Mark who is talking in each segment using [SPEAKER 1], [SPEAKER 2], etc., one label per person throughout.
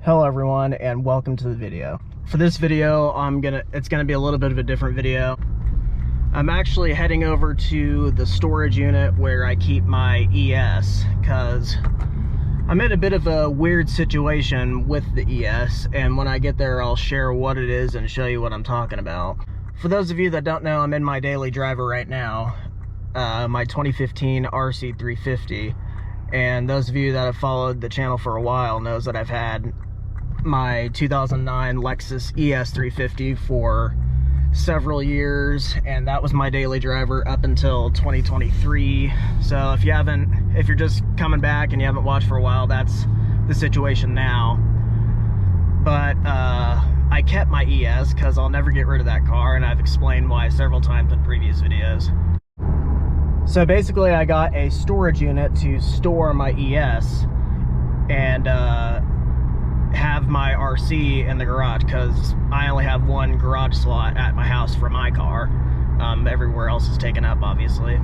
[SPEAKER 1] Hello everyone and welcome to the video. For this video, it's gonna be a little bit of a different video. I'm actually heading over to the storage unit where I keep my ES because I'm in a bit of a weird situation with the ES, and when I get there I'll share what it is and show you what I'm talking about. For those of you that don't know, I'm in my daily driver right now, my 2015 RC350, and those of you that have followed the channel for a while knows that I've had my 2009 Lexus ES350 for several years, and that was my daily driver up until 2023. So if you're just coming back and you haven't watched for a while, that's the situation now. But I kept my ES because I'll never get rid of that car, and I've explained why several times in previous videos. So basically I got a storage unit to store my ES and have my RC in the garage because I only have one garage slot at my house for my car. Everywhere else is taken up, obviously.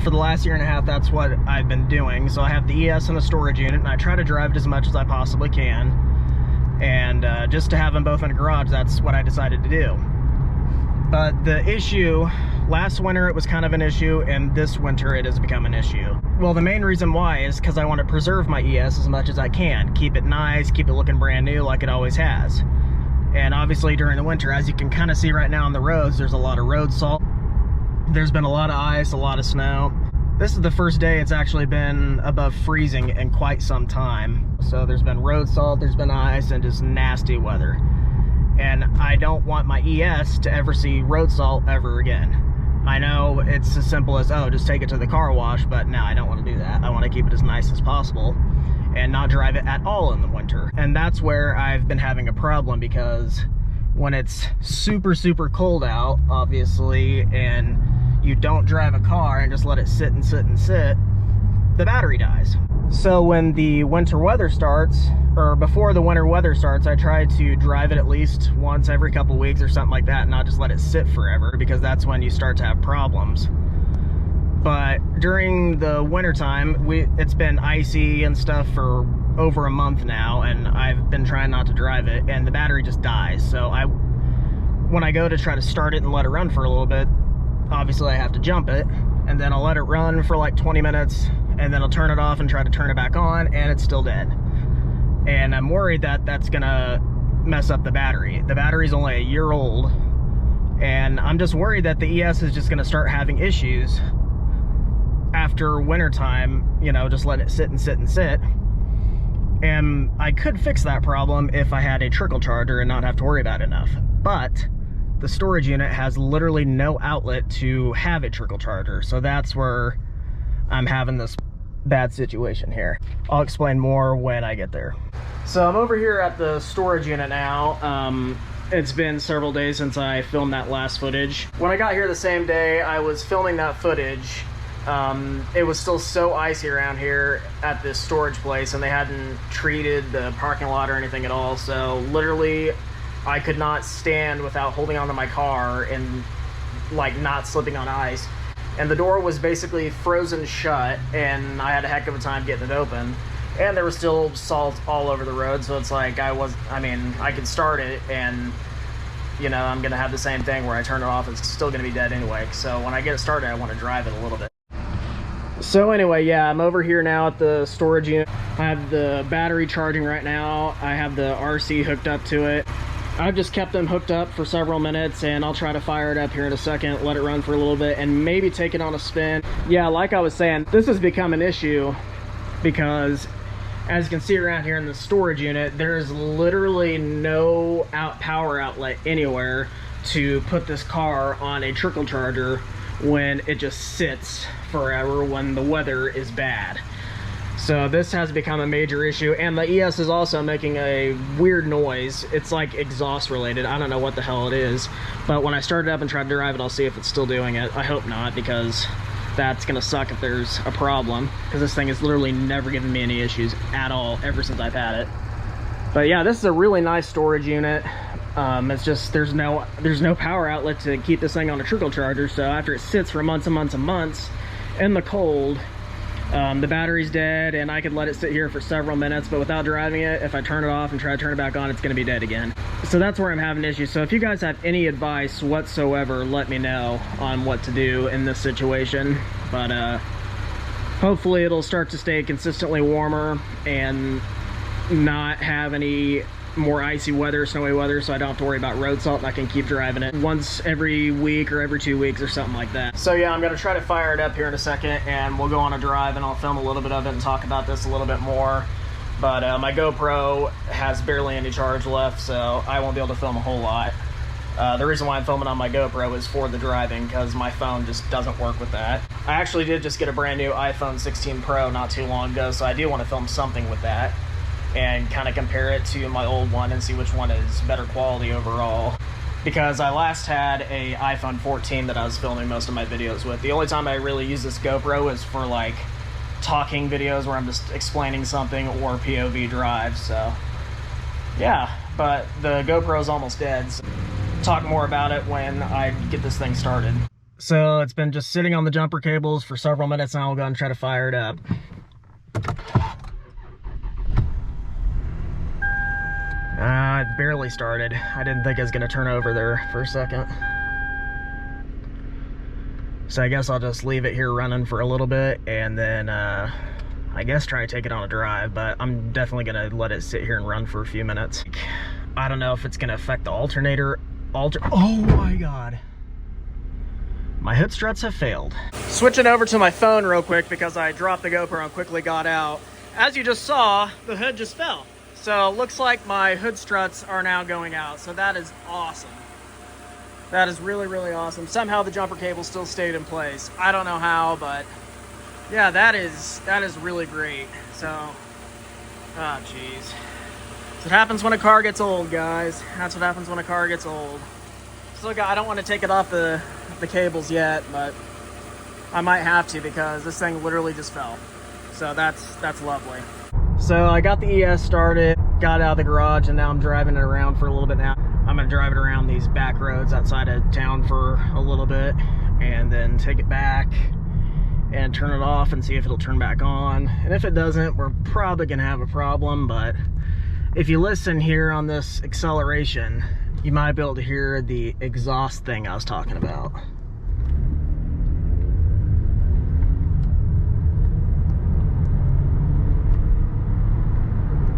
[SPEAKER 1] For the last year and a half, that's what I've been doing. So I have the ES in a storage unit, and I try to drive it as much as I possibly can. And just to have them both in a garage, that's what I decided to do. But the issue, last winter it was kind of an issue, and this winter it has become an issue. Well, the main reason why is because I want to preserve my ES as much as I can. Keep it nice, keep it looking brand new like it always has. And obviously during the winter, as you can kind of see right now on the roads, there's a lot of road salt. There's been a lot of ice, a lot of snow. This is the first day it's actually been above freezing in quite some time. So there's been road salt, there's been ice, and just nasty weather. And I don't want my ES to ever see road salt ever again. I know it's as simple as, oh, just take it to the car wash, but no, I don't want to do that. I want to keep it as nice as possible and not drive it at all in the winter. And that's where I've been having a problem, because when it's super, super cold out, obviously, and you don't drive a car and just let it sit and sit and sit, the battery dies. So when the winter weather starts, or before the winter weather starts, I try to drive it at least once every couple weeks or something like that, and not just let it sit forever, because that's when you start to have problems. But during the winter time, it's been icy and stuff for over a month now, and I've been trying not to drive it, and the battery just dies. So when I go to try to start it and let it run for a little bit, obviously I have to jump it, and then I'll let it run for like 20 minutes, and then I'll turn it off and try to turn it back on, and it's still dead. And I'm worried that that's gonna mess up the battery. The battery's only a year old, and I'm just worried that the ES is just gonna start having issues after wintertime, you know, just let it sit and sit and sit. And I could fix that problem if I had a trickle charger and not have to worry about it enough. But the storage unit has literally no outlet to have a trickle charger, so that's where I'm having this bad situation here. I'll explain more when I get there. So I'm over here at the storage unit now. It's been several days since I filmed that last footage. When I got here the same day I was filming that footage, it was still so icy around here at this storage place, and they hadn't treated the parking lot or anything at all. So literally I could not stand without holding onto my car and like not slipping on ice. And the door was basically frozen shut, and I had a heck of a time getting it open. And there was still salt all over the road, so it's like I could start it, and you know, I'm gonna have the same thing where I turn it off, it's still gonna be dead anyway. So when I get it started, I want to drive it a little bit. So anyway, yeah, I'm over here now at the storage unit. I have the battery charging right now. I have the RC hooked up to it. I've just kept them hooked up for several minutes, and I'll try to fire it up here in a second, let it run for a little bit, and maybe take it on a spin. Yeah, like I was saying, this has become an issue because, as you can see around here in the storage unit, there's literally no power outlet anywhere to put this car on a trickle charger when it just sits forever when the weather is bad. So this has become a major issue, and the ES is also making a weird noise. It's like exhaust related. I don't know what the hell it is, but when I start it up and try to drive it, I'll see if it's still doing it. I hope not, because that's gonna suck if there's a problem, because this thing has literally never given me any issues at all ever since I've had it. But yeah, this is a really nice storage unit. It's just there's no power outlet to keep this thing on a trickle charger, so after it sits for months and months and months in the cold, The battery's dead, and I could let it sit here for several minutes, but without driving it, if I turn it off and try to turn it back on, it's going to be dead again. So that's where I'm having issues. So if you guys have any advice whatsoever, let me know on what to do in this situation. But hopefully it'll start to stay consistently warmer and not have any more icy weather, snowy weather, so I don't have to worry about road salt, and I can keep driving it once every week or every 2 weeks or something like that. So yeah, I'm gonna try to fire it up here in a second, and we'll go on a drive, and I'll film a little bit of it and talk about this a little bit more. But my GoPro has barely any charge left, so I won't be able to film a whole lot. The reason why I'm filming on my GoPro is for the driving, because my phone just doesn't work with that. I actually did just get a brand new iPhone 16 Pro not too long ago, so I do want to film something with that and kind of compare it to my old one and see which one is better quality overall. Because I last had a iPhone 14 that I was filming most of my videos with. The only time I really use this GoPro is for like talking videos where I'm just explaining something or POV drives, so yeah. But the GoPro is almost dead, so talk more about it when I get this thing started. So it's been just sitting on the jumper cables for several minutes now. I'll go and try to fire it up. It barely started. I didn't think it was gonna turn over there for a second. So I guess I'll just leave it here running for a little bit, and then I guess try to take it on a drive, but I'm definitely gonna let it sit here and run for a few minutes. I don't know if it's gonna affect the alternator. Oh my God. My hood struts have failed. Switching over to my phone real quick because I dropped the GoPro and quickly got out. As you just saw, the hood just fell. So it looks like my hood struts are now going out. So that is awesome. That is really, really awesome. Somehow the jumper cable still stayed in place. I don't know how, but yeah, that is really great. So, oh geez. That's what happens when a car gets old, guys. That's what happens when a car gets old. So I don't want to take it off the cables yet, but I might have to because this thing literally just fell. So that's lovely. So I got the ES started, got out of the garage, and now I'm driving it around for a little bit now. I'm gonna drive it around these back roads outside of town for a little bit, and then take it back and turn it off and see if it'll turn back on. And if it doesn't, we're probably gonna have a problem, but if you listen here on this acceleration, you might be able to hear the exhaust thing I was talking about.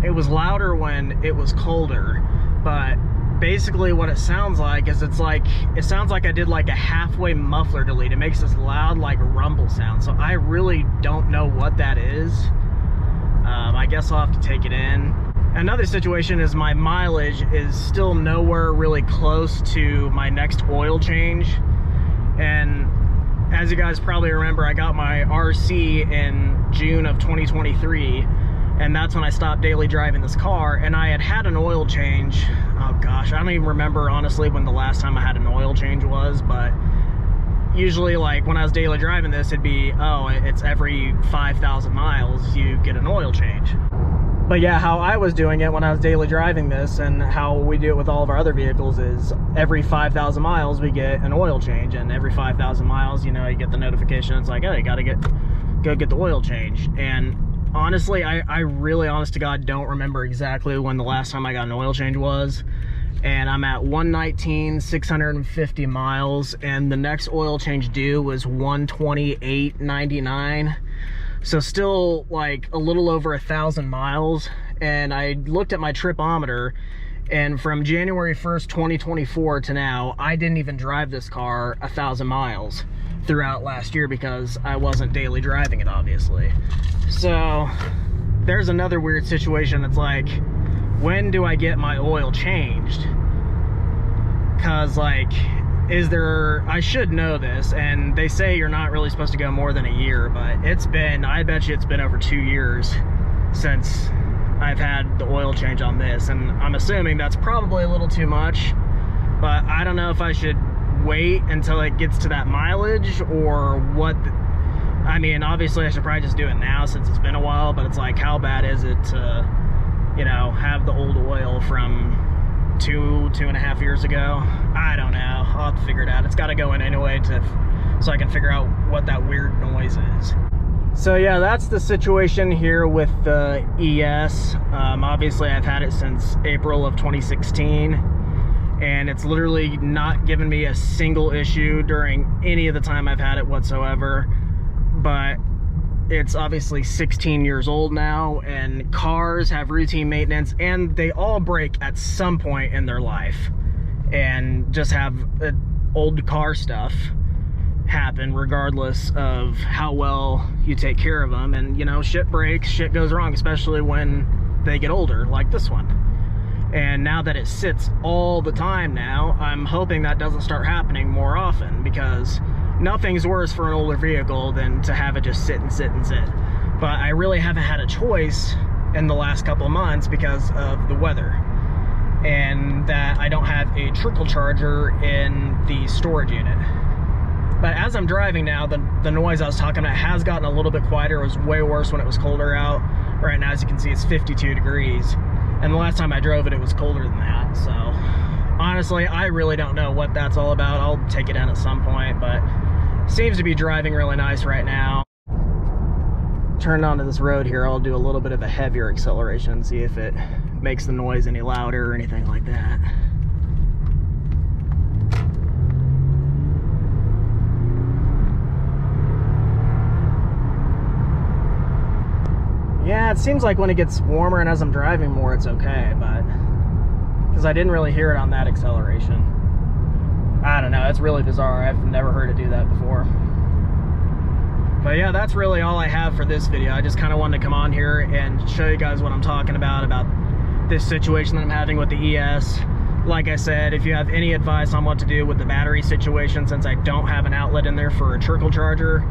[SPEAKER 1] It was louder when it was colder, but basically what it sounds like is it sounds like I did like a halfway muffler delete. It makes this loud like rumble sound. So I really don't know what that is. I guess I'll have to take it in. Another situation is my mileage is still nowhere really close to my next oil change. And as you guys probably remember, I got my RC in June of 2023. And that's when I stopped daily driving this car, and I had an oil change. Oh gosh, I don't even remember honestly when the last time I had an oil change was, but usually like when I was daily driving this, it'd be, oh, it's every 5,000 miles you get an oil change. But yeah, how I was doing it when I was daily driving this, and how we do it with all of our other vehicles, is every 5,000 miles we get an oil change, and every 5,000 miles, you know, you get the notification. It's like, oh, you gotta go get the oil change. And honestly, I really, honest to God, don't remember exactly when the last time I got an oil change was. And I'm at 119, 650 miles, and the next oil change due was 128.99. So still like a little over 1,000 miles. And I looked at my tripometer, and from January 1st, 2024 to now, I didn't even drive this car 1,000 miles throughout last year because I wasn't daily driving it, obviously. So there's another weird situation. It's like, when do I get my oil changed? Cause like, I should know this, and they say you're not really supposed to go more than a year, but I bet you it's been over 2 years since I've had the oil change on this, and I'm assuming that's probably a little too much, but I don't know if I should wait until it gets to that mileage or what. I mean, obviously I should probably just do it now since it's been a while, but it's like, how bad is it to, you know, have the old oil from 2.5 years ago? I don't know. I'll have to figure it out. It's got to go in anyway so I can figure out what that weird noise is. So yeah, that's the situation here with the ES. Obviously I've had it since April of 2016, and it's literally not given me a single issue during any of the time I've had it whatsoever. But it's obviously 16 years old now, and cars have routine maintenance, and they all break at some point in their life, and just have old car stuff happen regardless of how well you take care of them. And you know, shit breaks, shit goes wrong, especially when they get older, like this one. And now that it sits all the time now, I'm hoping that doesn't start happening more often, because nothing's worse for an older vehicle than to have it just sit and sit and sit. But I really haven't had a choice in the last couple of months because of the weather, and that I don't have a trickle charger in the storage unit. But as I'm driving now, the noise I was talking about has gotten a little bit quieter. It was way worse when it was colder out. Right now, as you can see, it's 52 degrees. And the last time I drove it, it was colder than that. So honestly, I really don't know what that's all about. I'll take it in at some point, but seems to be driving really nice right now. Turned onto this road here, I'll do a little bit of a heavier acceleration, see if it makes the noise any louder or anything like that. Yeah, it seems like when it gets warmer and as I'm driving more, it's okay, but because I didn't really hear it on that acceleration. I don't know, it's really bizarre. I've never heard it do that before. But yeah, that's really all I have for this video. I just kind of wanted to come on here and show you guys what I'm talking about this situation that I'm having with the ES. Like I said, if you have any advice on what to do with the battery situation, since I don't have an outlet in there for a trickle charger,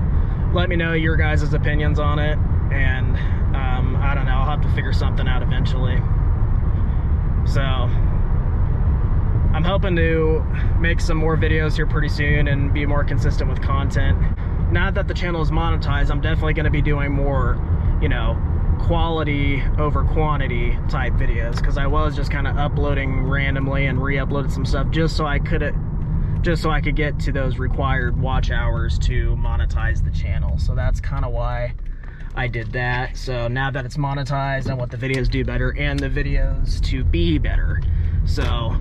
[SPEAKER 1] let me know your guys' opinions on it. And I don't know, I'll have to figure something out eventually. So I'm hoping to make some more videos here pretty soon and be more consistent with content. Now that the channel is monetized, I'm definitely going to be doing more, you know, quality over quantity type videos, because I was just kind of uploading randomly and re-uploaded some stuff just so I could get to those required watch hours to monetize the channel. So that's kind of why I did that. So now that it's monetized, I want the videos to do better and the videos to be better. So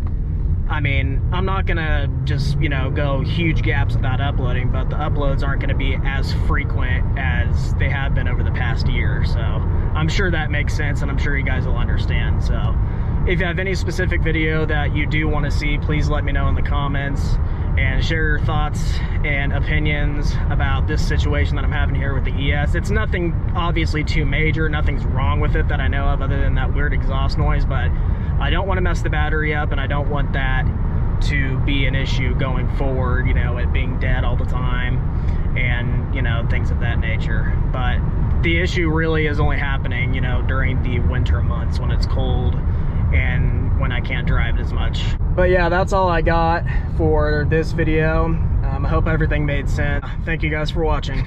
[SPEAKER 1] I mean, I'm not gonna just, you know, go huge gaps without uploading, but the uploads aren't gonna be as frequent as they have been over the past year. So I'm sure that makes sense, and I'm sure you guys will understand. So if you have any specific video that you do want to see, please let me know in the comments, and share your thoughts and opinions about this situation that I'm having here with the ES. It's nothing obviously too major, nothing's wrong with it that I know of other than that weird exhaust noise, but I don't want to mess the battery up, and I don't want that to be an issue going forward, you know, it being dead all the time and, you know, things of that nature. But the issue really is only happening, you know, during the winter months when it's cold and when I can't drive it as much. But yeah, that's all I got for this video. I hope everything made sense. Thank you guys for watching.